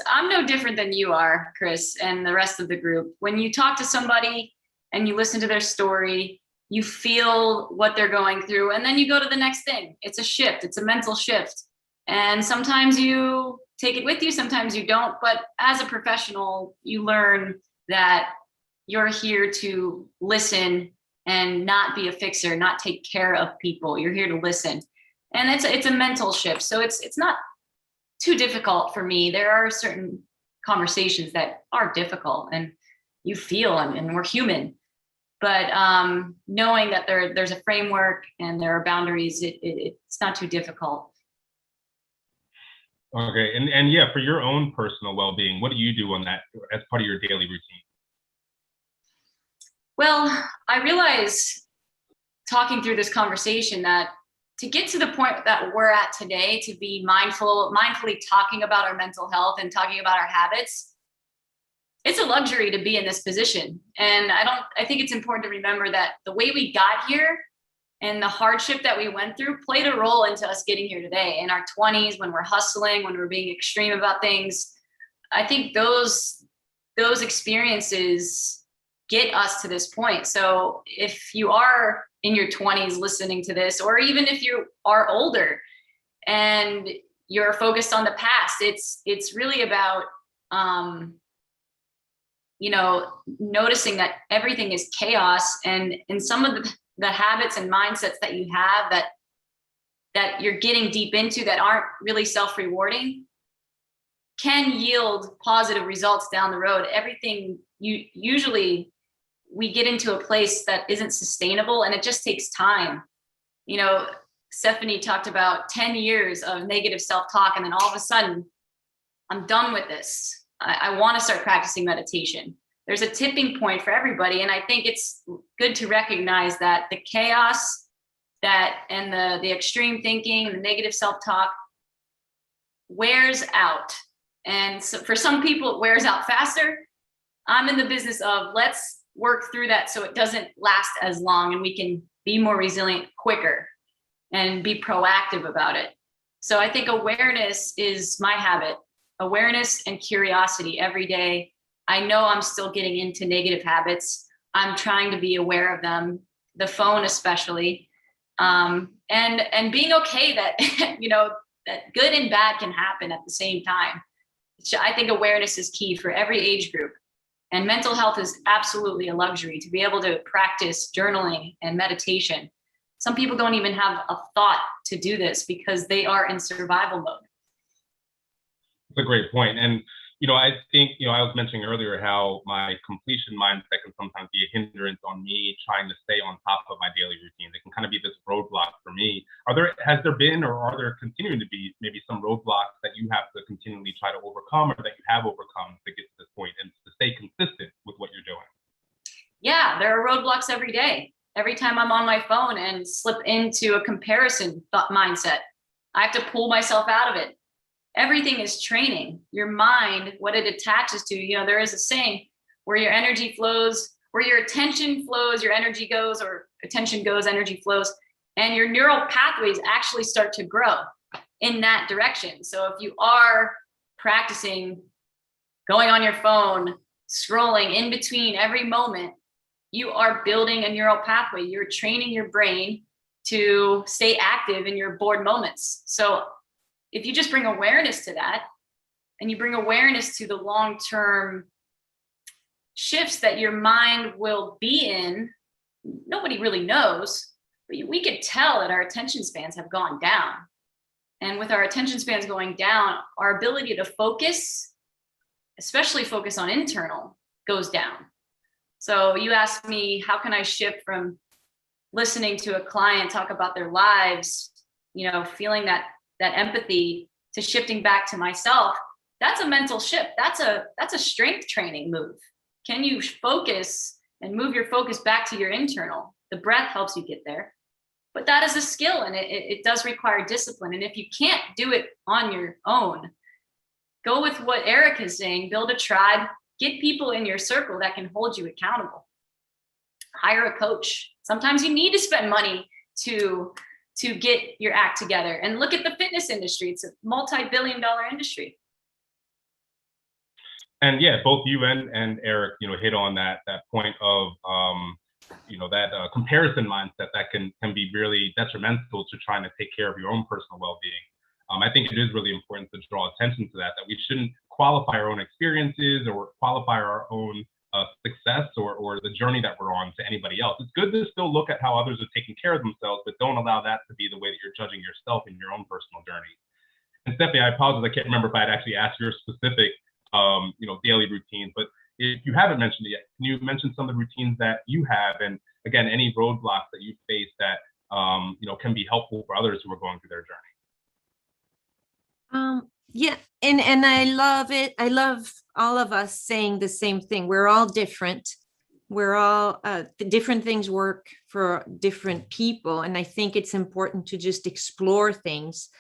I'm no different than you are, Chris, and the rest of the group. When you talk to somebody and you listen to their story, you feel what they're going through, and then you go to the next thing. It's a shift. It's a mental shift. And sometimes you take it with you, sometimes you don't. But as a professional, you learn that you're here to listen and not be a fixer, not take care of people. You're here to listen. And it's a mental shift. So it's not too difficult for me. There are certain conversations that are difficult, and you feel, and we're human. But knowing that there's a framework and there are boundaries, it's not too difficult. Okay, and yeah, for your own personal well-being, what do you do on that as part of your daily routine? Well, I realize talking through this conversation that to get to the point that we're at today, to be mindfully talking about our mental health and talking about our habits, it's a luxury to be in this position. And I think it's important to remember that the way we got here and the hardship that we went through played a role into us getting here today. In our 20s, when we're hustling, when we're being extreme about things, I think those experiences get us to this point. So if you are in your 20s listening to this, or even if you are older and you're focused on the past, it's really about noticing that everything is chaos, and some of the habits and mindsets that you have that you're getting deep into that aren't really self-rewarding can yield positive results down the road. Everything usually we get into a place that isn't sustainable, and it just takes time. You know, Stephanie talked about 10 years of negative self-talk, and then all of a sudden, I'm done with this. I want to start practicing meditation. There's a tipping point for everybody, and I think it's good to recognize that the chaos and the extreme thinking, the negative self-talk wears out. And so for some people, it wears out faster. I'm in the business of let's work through that so it doesn't last as long and we can be more resilient quicker and be proactive about it. So I think awareness is my habit. Awareness and curiosity every day. I know I'm still getting into negative habits. I'm trying to be aware of them, the phone especially, and being okay that that good and bad can happen at the same time. I think awareness is key for every age group. And mental health is absolutely a luxury to be able to practice journaling and meditation. Some people don't even have a thought to do this because they are in survival mode. That's a great point. And, I think, I was mentioning earlier how my completion mindset can sometimes be a hindrance on me trying to stay on top of my daily routine. It can kind of be this roadblock for me. Has there been, or are there continuing to be maybe some roadblocks that you have to continually try to overcome, or that you have overcome to get to this point and to stay consistent with what you're doing? Yeah, there are roadblocks every day. Every time I'm on my phone and slip into a comparison mindset, I have to pull myself out of it. Everything is training. Your mind, what it attaches to, there is a saying, where your energy flows, where your attention flows, your energy goes, or attention goes, energy flows, and your neural pathways actually start to grow in that direction. So if you are practicing going on your phone, scrolling in between every moment, you are building a neural pathway. You're training your brain to stay active in your bored moments. So if you just bring awareness to that, and you bring awareness to the long-term shifts that your mind will be in, nobody really knows, but we could tell that our attention spans have gone down. And with our attention spans going down, our ability to focus, especially focus on internal, goes down. So you asked me, how can I shift from listening to a client talk about their lives, feeling that empathy, to shifting back to myself? That's a mental shift. That's a strength training move. Can you focus and move your focus back to your internal? The breath helps you get there, but that is a skill, and it does require discipline. And if you can't do it on your own, go with what Eric is saying, build a tribe, get people in your circle that can hold you accountable. hire a coach. Sometimes you need to spend money to get your act together. And look at the fitness industry. It's a multi-billion-dollar industry. And yeah, both you and Eric, hit on that point of, that comparison mindset that can be really detrimental to trying to take care of your own personal well-being. I think it is really important to draw attention to that we shouldn't qualify our own experiences or qualify our own success or the journey that we're on to anybody else. It's good to still look at how others are taking care of themselves, but don't allow that to be the way that you're judging yourself in your own personal journey. And Stephanie, I apologize, I can't remember if I had actually asked your specific, daily routines, but if you haven't mentioned it yet, can you mention some of the routines that you have, and again, any roadblocks that you face that can be helpful for others who are going through their journey? Yeah, and I love it. I love all of us saying the same thing. We're all different. We're all different things work for different people, and I think it's important to just explore things,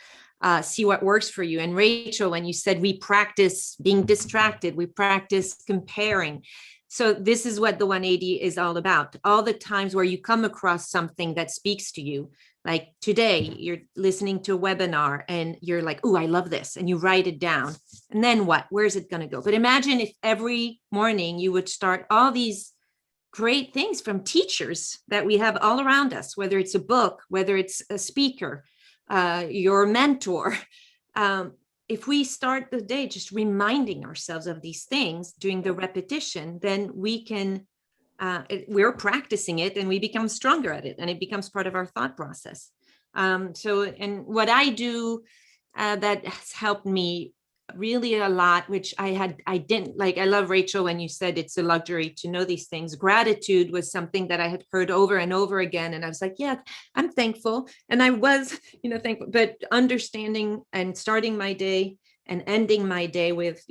see what works for you. And Rachel, when you said we practice being distracted, we practice comparing. So this is what the 180 is all about. All the times where you come across something that speaks to you, like today, you're listening to a webinar and you're like, oh, I love this. And you write it down. And then what? Where's it going to go? But imagine if every morning you would start all these great things from teachers that we have all around us, whether it's a book, whether it's a speaker, your mentor. If we start the day just reminding ourselves of these things, doing the repetition, then we can, we're practicing it and we become stronger at it, and it becomes part of our thought process. And what I do that has helped me really a lot, which I didn't like. I love, Rachel, when you said it's a luxury to know these things. Gratitude was something that I had heard over and over again. And I was like, yeah, I'm thankful. And I was, thankful, but understanding and starting my day and ending my day with,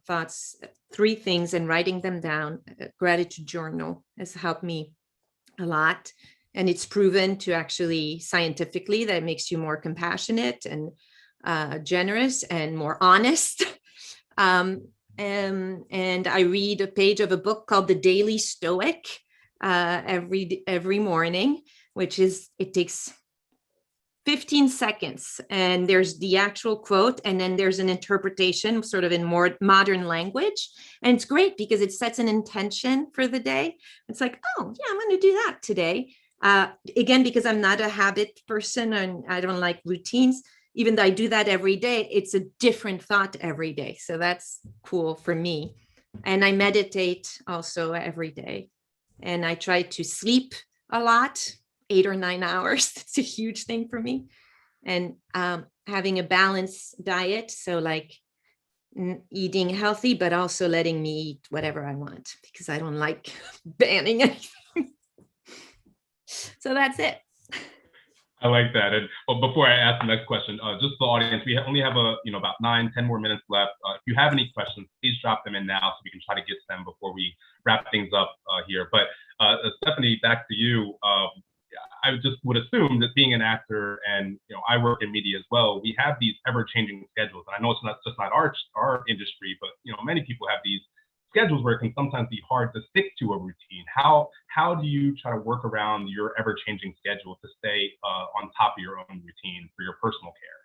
thoughts, 3 things, and writing them down. A gratitude journal has helped me a lot. And it's proven to actually scientifically that it makes you more compassionate and generous and more honest. And I read a page of a book called The Daily Stoic every morning, which is, it takes 15 seconds, and there's the actual quote, and then there's an interpretation sort of in more modern language. And it's great because it sets an intention for the day. It's like, oh yeah, I'm going to do that today. Again, because I'm not a habit person and I don't like routines, even though I do that every day, it's a different thought every day. So that's cool for me. And I meditate also every day. And I try to sleep a lot, 8 or 9 hours. It's a huge thing for me. And having a balanced diet. So like eating healthy, but also letting me eat whatever I want, because I don't like banning anything. So that's it. I like that. And before I ask the next question, just the audience, we only have about 9-10 more minutes left. If you have any questions, please drop them in now so we can try to get to them before we wrap things up here. But Stephanie, back to you. I just would assume that being an actor, and I work in media as well, we have these ever-changing schedules. And I know it's not just not our industry, but many people have these schedules where it can sometimes be hard to stick to a routine. How do you try to work around your ever-changing schedule to stay on top of your own routine for your personal care?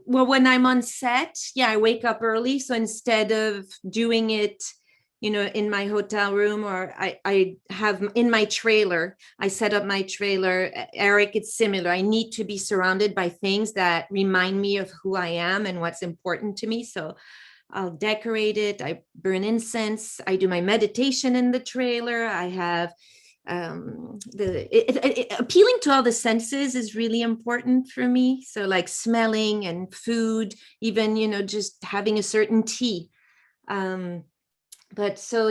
When I'm on set, I wake up early. So instead of doing it, in my hotel room, or I have in my trailer, I set up my trailer. Eric, it's similar. I need to be surrounded by things that remind me of who I am and what's important to me. So I'll decorate it. I burn incense. I do my meditation in the trailer. I have appealing to all the senses is really important for me. So like smelling and food, even, just having a certain tea. But so,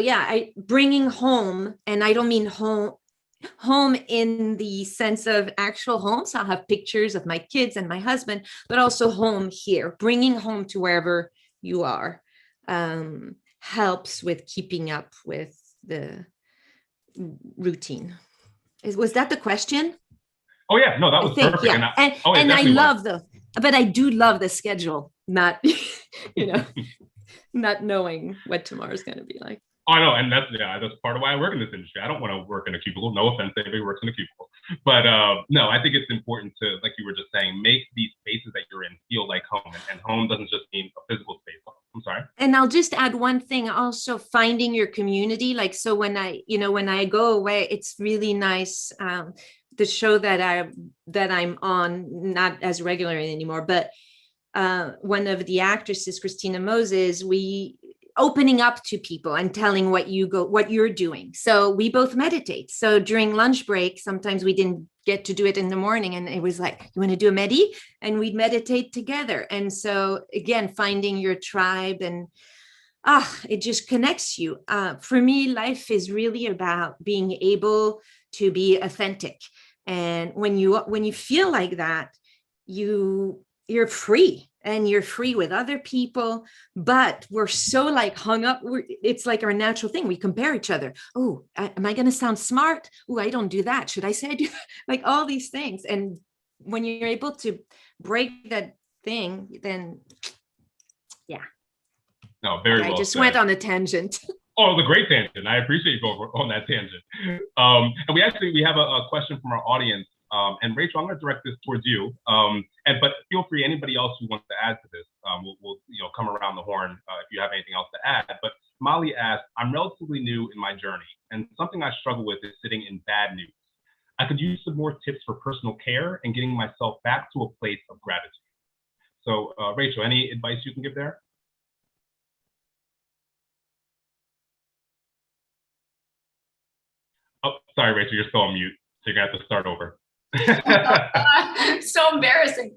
bringing home, and I don't mean home in the sense of actual home. So I'll have pictures of my kids and my husband, but also home here, bringing home to wherever you are, helps with keeping up with the routine. Was that the question? Oh yeah, no, that was perfect. Yeah. And I love but I do love the schedule, not, not knowing what tomorrow's going to be like. I know, and that's part of why I work in this industry. I don't want to work in a cubicle. No offense to anybody who works in a cubicle, but no, I think it's important to, like you were just saying, make these spaces that you're in feel like home, and home doesn't just mean a physical space. I'm sorry. And I'll just add one thing, also finding your community. Like, so when I go away, it's really nice. The show that I'm on, not as regular anymore, but one of the actresses, Christina Moses, we opening up to people and telling what you're doing. So we both meditate. So during lunch break, sometimes we didn't get to do it in the morning, and it was like, you want to do a medi? And we'd meditate together. And so again, finding your tribe, and it just connects you. For me, life is really about being able to be authentic. And when you feel like that, you're free. And you're free with other people, but we're so like hung up. It's like our natural thing. We compare each other. Oh, am I going to sound smart? Oh, I don't do that. Should I say I do? Like all these things. And when you're able to break that thing, then yeah. No, very well. I just said. went on a tangent. Oh, it was a great tangent. I appreciate you going on that tangent. And we have a question from our audience. And Rachel, I'm going to direct this towards you. But feel free, anybody else who wants to add to this, we'll come around the horn if you have anything else to add. But Molly asked, I'm relatively new in my journey, and something I struggle with is sitting in bad news. I could use some more tips for personal care and getting myself back to a place of gratitude. So Rachel, any advice you can give there? Oh, sorry, Rachel, you're still on mute, so you're going to have to start over. So embarrassing.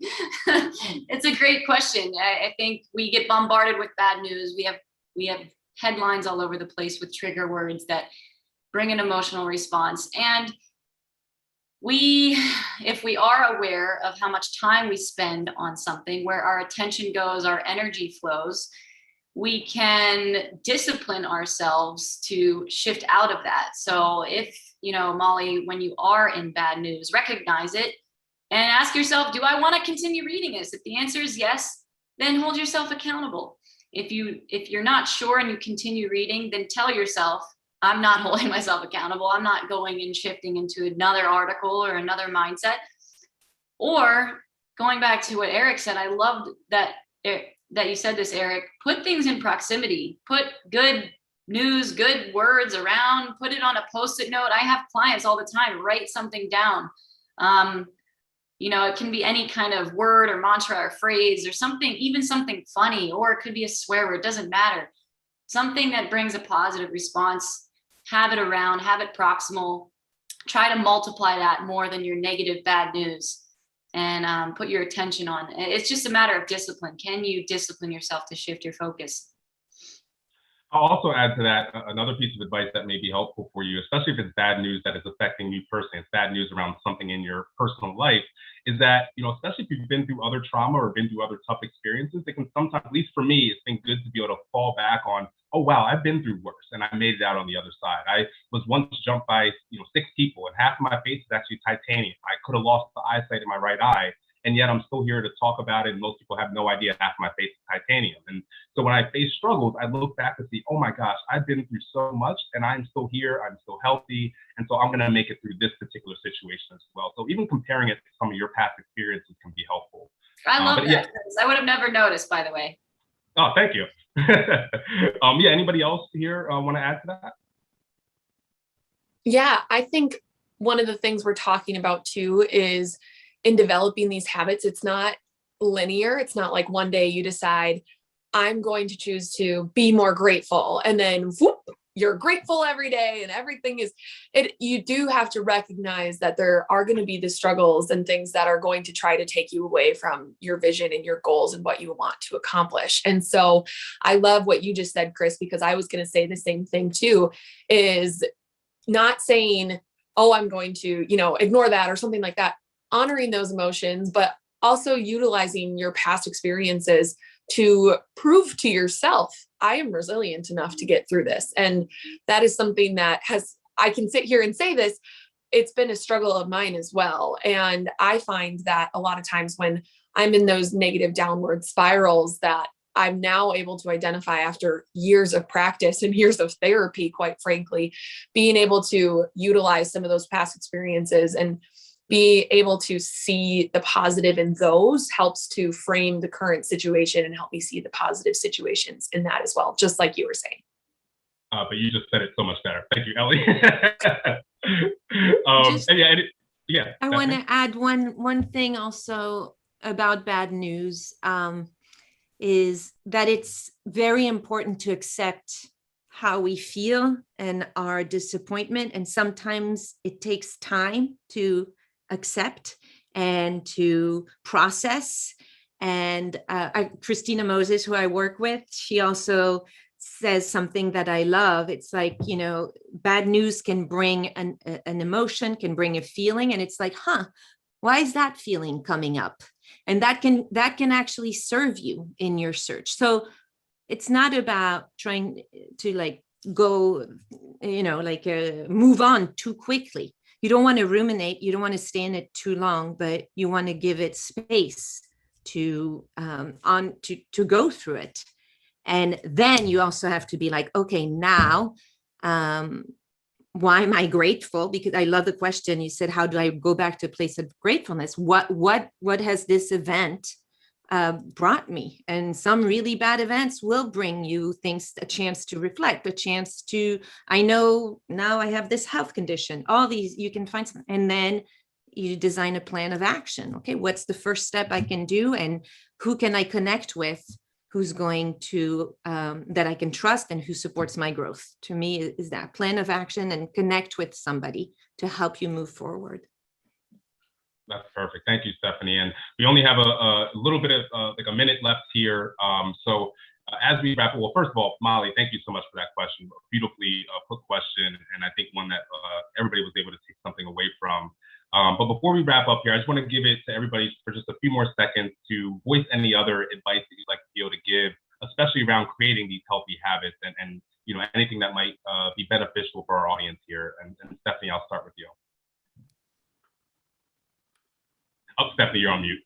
It's a great question. I think we get bombarded with bad news. We have headlines all over the place with trigger words that bring an emotional response. And if we are aware of how much time we spend on something, where our attention goes, our energy flows, we can discipline ourselves to shift out of that. So if, Molly, when you are in bad news, recognize it and ask yourself, do I want to continue reading this? If the answer is yes, then hold yourself accountable. If you're not sure and you continue reading, then tell yourself, I'm not holding myself accountable. I'm not going and shifting into another article or another mindset. Or going back to what Eric said, I loved that you said this, Eric, put things in proximity, put good news, good words around, put it on a Post-it note. I have clients all the time, write something down. It can be any kind of word or mantra or phrase or something, even something funny, or it could be a swear word, it doesn't matter. Something that brings a positive response, have it around, have it proximal, try to multiply that more than your negative bad news. And put your attention on. It's just a matter of discipline. Can you discipline yourself to shift your focus? I'll also add to that another piece of advice that may be helpful for you, especially if it's bad news that is affecting you personally, it's bad news around something in your personal life, is that, especially if you've been through other trauma or been through other tough experiences, it can sometimes, at least for me, it's been good to be able to fall back on, oh, wow, I've been through worse and I made it out on the other side. I was once jumped by, 6 people and half of my face is actually titanium. I could have lost the eyesight in my right eye, and yet I'm still here to talk about it. And most people have no idea half of my face is titanium. And so when I face struggles, I look back and see, oh my gosh, I've been through so much and I'm still here, I'm still healthy. And so I'm gonna make it through this particular situation as well. So even comparing it to some of your past experiences can be helpful. I love that. Yeah. I would have never noticed, by the way. Oh, thank you. Anybody else here want to add to that? Yeah, I think one of the things we're talking about too is in developing these habits, it's not linear. It's not like one day you decide I'm going to choose to be more grateful and then whoop, you're grateful every day and everything is it. You do have to recognize that there are going to be the struggles and things that are going to try to take you away from your vision and your goals and what you want to accomplish. And so I love what you just said, Chris, because I was going to say the same thing too, is not saying, oh, I'm going to, ignore that or something like that. Honoring those emotions, but also utilizing your past experiences to prove to yourself, I am resilient enough to get through this. And that is something that I can sit here and say this, it's been a struggle of mine as well. And I find that a lot of times when I'm in those negative downward spirals, that I'm now able to identify, after years of practice and years of therapy, quite frankly, being able to utilize some of those past experiences and be able to see the positive in those helps to frame the current situation and help me see the positive situations in that as well, just like you were saying. But you just said it so much better. Thank you, Ellie. Just- I want to add one thing also about bad news, is that it's very important to accept how we feel and our disappointment. And sometimes it takes time to accept and to process. And Christina Moses, who I work with, she also says something that I love. It's like, you know, bad news can bring an emotion, can bring a feeling. And it's like, why is that feeling coming up? And that can actually serve you in your search. So it's not about trying to like go, you know, like move on too quickly. You don't want to ruminate. You don't want to stay in it too long, but you want to give it space to go through it. And then you also have to be like, okay, now, why am I grateful? Because I love the question. You said, how do I go back to a place of gratefulness? What has this event brought me? And some really bad events will bring you things, a chance to reflect, a chance to, I know now I have this health condition, all these, you can find some, and then you design a plan of action. Okay, what's the first step I can do? And who can I connect with? Who's going to, that I can trust and who supports my growth? To me, is that plan of action and connect with somebody to help you move forward. That's perfect. Thank you, Stephanie. And we only have a little bit of like a minute left here. So as we wrap up, well, first of all, Molly, thank you so much for that question. Beautifully put question. And I think one that everybody was able to take something away from. But before we wrap up here, I just want to give it to everybody for just a few more seconds to voice any other advice that you'd like to be able to give, especially around creating these healthy habits and you know, anything that might be beneficial for our audience here. And Stephanie, I'll start with you. Oh, Stephanie, you're on mute.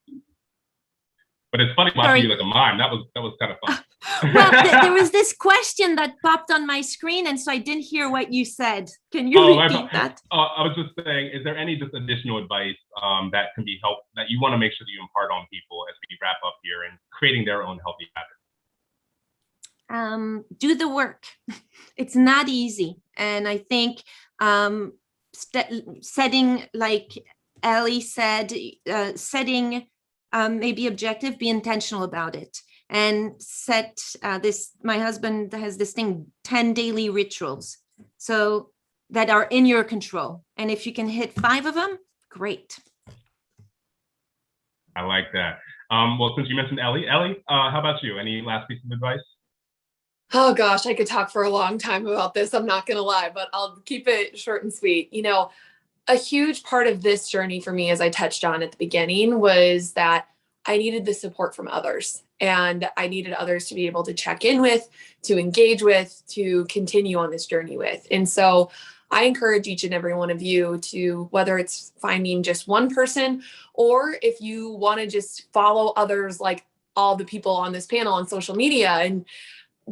But it's funny watching you like a mime. That was kind of fun. Well, there was this question that popped on my screen, and so I didn't hear what you said. Can you repeat that? I was just saying, is there any just additional advice that can be helpful that you want to make sure that you impart on people as we wrap up here and creating their own healthy habits? Do the work. It's not easy, and I think setting, like Ellie said, setting maybe objective, be intentional about it. And set this, my husband has this thing, 10 daily rituals. So that are in your control. And if you can hit 5 of them, great. I like that. Well, since you mentioned Ellie, how about you? Any last piece of advice? Oh gosh, I could talk for a long time about this. I'm not going to lie, but I'll keep it short and sweet. You know, a huge part of this journey for me, as I touched on at the beginning, was that I needed the support from others. And I needed others to be able to check in with, to engage with, to continue on this journey with. And so I encourage each and every one of you to, whether it's finding just one person, or if you want to just follow others like all the people on this panel on social media, and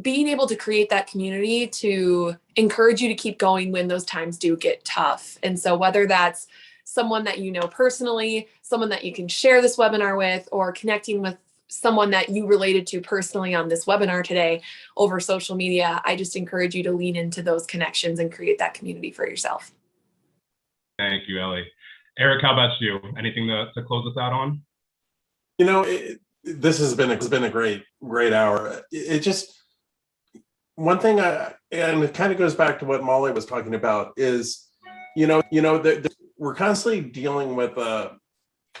being able to create that community to encourage you to keep going when those times do get tough. And so whether that's someone that you know personally, someone that you can share this webinar with, or connecting with someone that you related to personally on this webinar today over social media, I just encourage you to lean into those connections and create that community for yourself. Thank you, Ellie. Eric, how about you? Anything to close us out on? You know, this has been a great hour. It just, one thing, and it kind of goes back to what Molly was talking about, is, we're constantly dealing with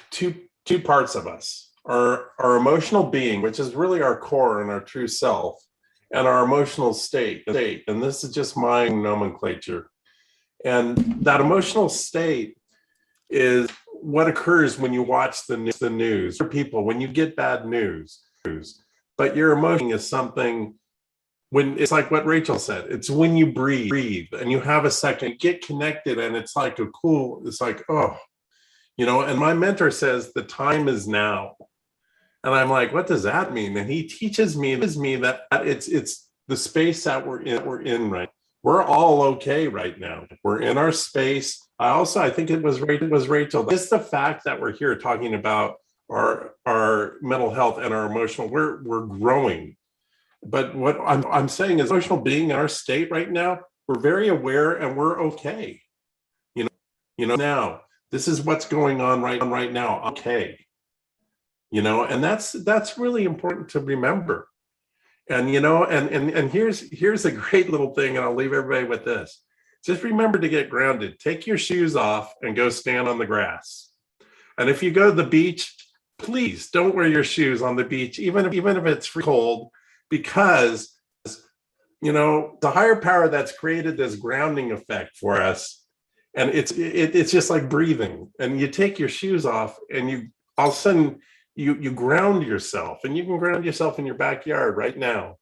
two parts of us. Our emotional being, which is really our core and our true self, and our emotional state. And this is just my nomenclature. And that emotional state is what occurs when you watch the news. For people, when you get bad news, but your emotion is something, when it's like what Rachel said, it's when you breathe and you have a second, get connected, and it's like it's like, oh, and my mentor says the time is now. And I'm like, what does that mean? And he teaches me that it's the space that we're in right. We're all okay right now. We're in our space. I think it was Rachel. Just the fact that we're here talking about our mental health and our emotional, we're growing. But what I'm saying is emotional being in our state right now, we're very aware and we're okay. Now this is what's going on right now. Okay. And that's really important to remember. And and here's a great little thing, and I'll leave everybody with this. Just remember to get grounded. Take your shoes off and go stand on the grass. And if you go to the beach, please don't wear your shoes on the beach, even if it's cold, because the higher power that's created this grounding effect for us, and it's just like breathing. And you take your shoes off, and you all of a sudden you ground yourself, and you can ground yourself in your backyard right now.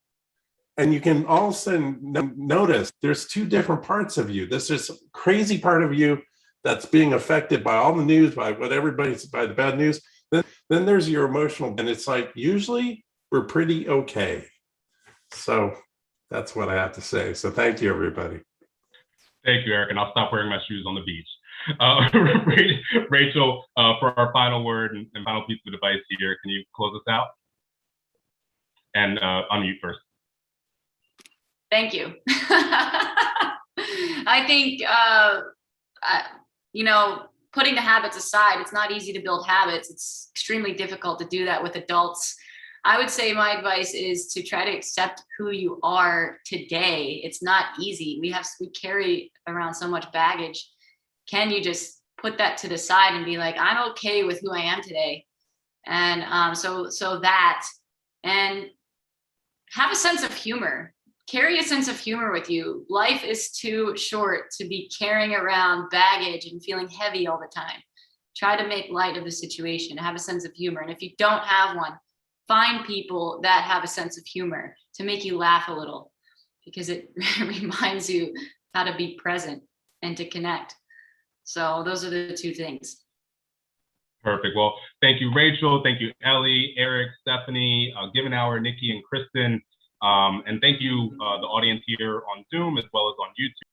And you can all of a sudden notice there's two different parts of you. There's this crazy part of you that's being affected by all the news, by the bad news. Then there's your emotional, and it's like usually we're pretty okay. So that's what I have to say. So thank you, everybody. Thank you, Eric, and I'll stop wearing my shoes on the beach. Rachel, for our final word and final piece of advice here, can you close us out? And unmute first. Thank you. I think, putting the habits aside, it's not easy to build habits. It's extremely difficult to do that with adults. I would say my advice is to try to accept who you are today. It's not easy. We carry around so much baggage. Can you just put that to the side and be like, I'm okay with who I am today? And so that, and have a sense of humor. Carry a sense of humor with you. Life is too short to be carrying around baggage and feeling heavy all the time. Try to make light of the situation, have a sense of humor. And if you don't have one, find people that have a sense of humor to make you laugh a little, because it reminds you how to be present and to connect. So those are the two things. Perfect. Well, thank you, Rachel. Thank you, Ellie, Eric, Stephanie, Givenhour, Nikki, and Kristen. And thank you, the audience here on Zoom as well as on YouTube.